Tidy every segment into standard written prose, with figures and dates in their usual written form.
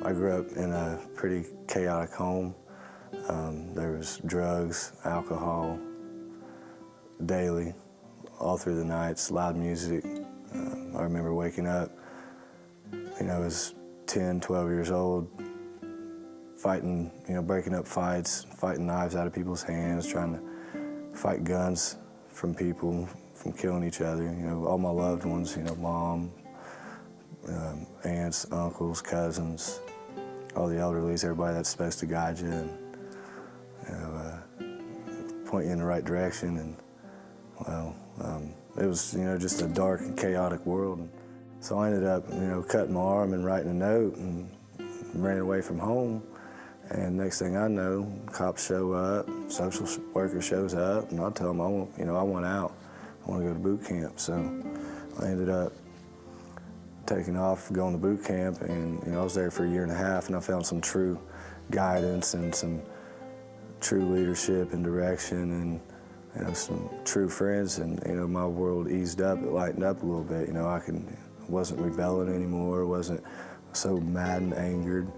I grew up in a pretty chaotic home. There was drugs, alcohol, daily, all through the nights, loud music. I remember waking up, I was 10, 12 years old, fighting, breaking up fights, fighting knives out of people's hands, trying to fight guns from people, from killing each other. All my loved ones, mom, aunts, uncles, cousins, all the elderlies, everybody that's supposed to guide you and point you in the right direction. And it was, just a dark and chaotic world. So I ended up, cutting my arm and writing a note and ran away from home. And next thing I know, cops show up, social worker shows up, and I tell them I want out. I want to go to boot camp. So I ended up taking off, going to boot camp, and I was there for a year and a half, and I found some true guidance and some true leadership and direction, and some true friends, and my world eased up, it lightened up a little bit. Wasn't rebelling anymore, wasn't so mad and angered.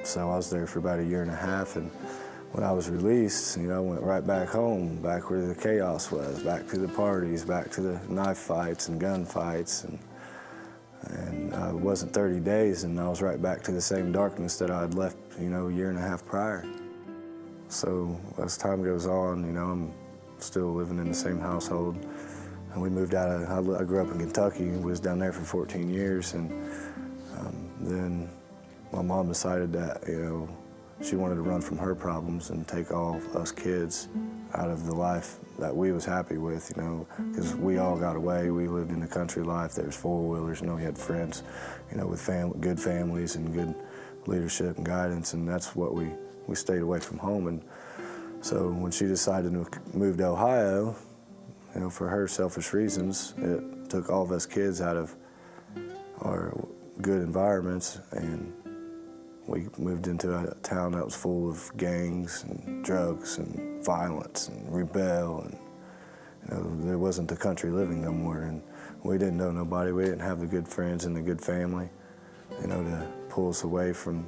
So I was there for about a year and a half, and when I was released, I went right back home, back where the chaos was, back to the parties, back to the knife fights and gun fights, and it wasn't 30 days, and I was right back to the same darkness that I had left, a year and a half prior. So as time goes on, I'm still living in the same household, and we moved out of, I grew up in Kentucky, was down there for 14 years, and then my mom decided that, she wanted to run from her problems and take all of us kids out of the life that we was happy with, because we all got away. We lived in the country life. There was four-wheelers, we had friends, with good families and good leadership and guidance, and that's what we stayed away from home. And so when she decided to move to Ohio, for her selfish reasons, it took all of us kids out of our good environments, and we moved into a town that was full of gangs and drugs and violence and rebel, and there wasn't the country living no more, and we didn't know nobody. We didn't have the good friends and the good family, to pull us away from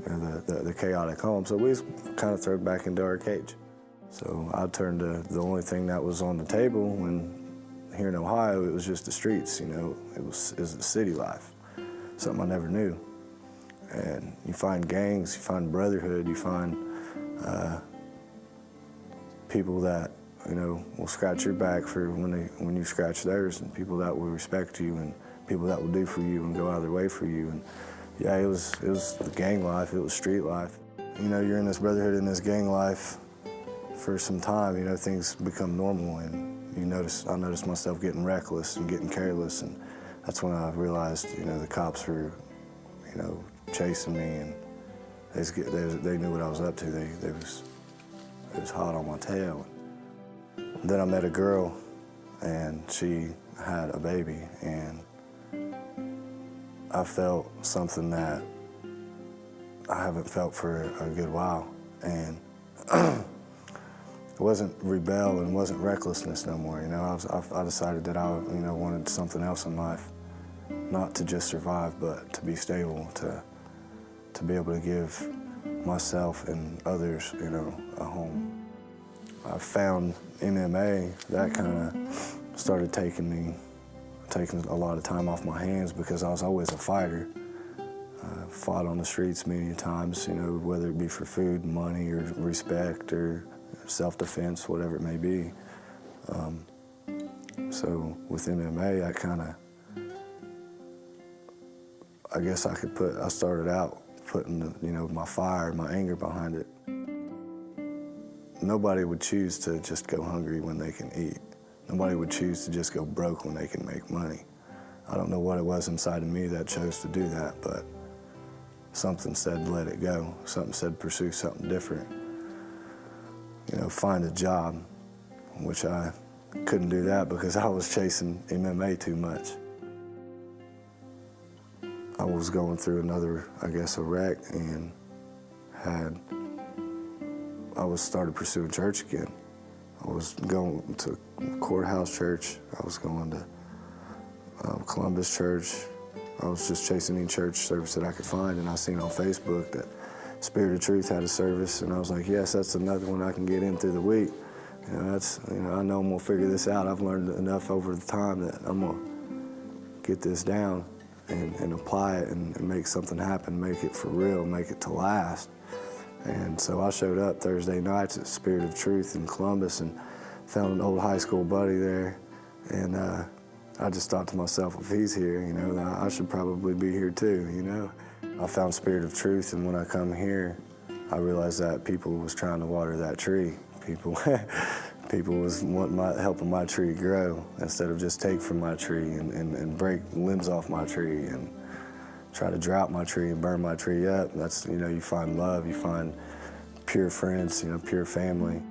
the chaotic home. So we was kind of thrown back into our cage. So I turned to the only thing that was on the table when here in Ohio, it was just the streets, it was the city life, something I never knew. And you find gangs, you find brotherhood, you find people that, will scratch your back for when you scratch theirs, and people that will respect you, and people that will do for you and go out of their way for you. And yeah, it was the gang life, it was street life. You're in this brotherhood, in this gang life for some time, things become normal, and I noticed myself getting reckless and getting careless, and that's when I realized, the cops were, chasing me, and they knew what I was up to. They was hot on my tail. Then I met a girl, and she had a baby, and I felt something that I haven't felt for a good while, and it wasn't rebel and wasn't recklessness no more. I decided that I wanted something else in life, not to just survive, but to be stable, to be able to give myself and others, a home. I found MMA, that kind of started taking a lot of time off my hands, because I was always a fighter. I fought on the streets many times, whether it be for food, money, or respect, or self-defense, whatever it may be. So with MMA, I guess I started out putting, my fire, my anger behind it. Nobody would choose to just go hungry when they can eat. Nobody would choose to just go broke when they can make money. I don't know what it was inside of me that chose to do that, but something said let it go. Something said pursue something different. Find a job, which I couldn't do that because I was chasing MMA too much. I was going through another, a wreck, and started pursuing church again. I was going to courthouse church. I was going to Columbus Church, I was just chasing any church service that I could find, and I seen on Facebook that Spirit of Truth had a service, and I was like, yes, that's another one I can get in through the week. I know I'm gonna figure this out. I've learned enough over the time that I'm gonna get this down and apply it and make something happen, make it for real, make it to last. And so I showed up Thursday nights at Spirit of Truth in Columbus and found an old high school buddy there. And I just thought to myself, if he's here, I should probably be here too, I found Spirit of Truth, and when I come here, I realized that people was trying to water that tree. People was helping my tree grow instead of just take from my tree and break limbs off my tree and try to drought my tree and burn my tree up. That's, you find love, you find pure friends, pure family.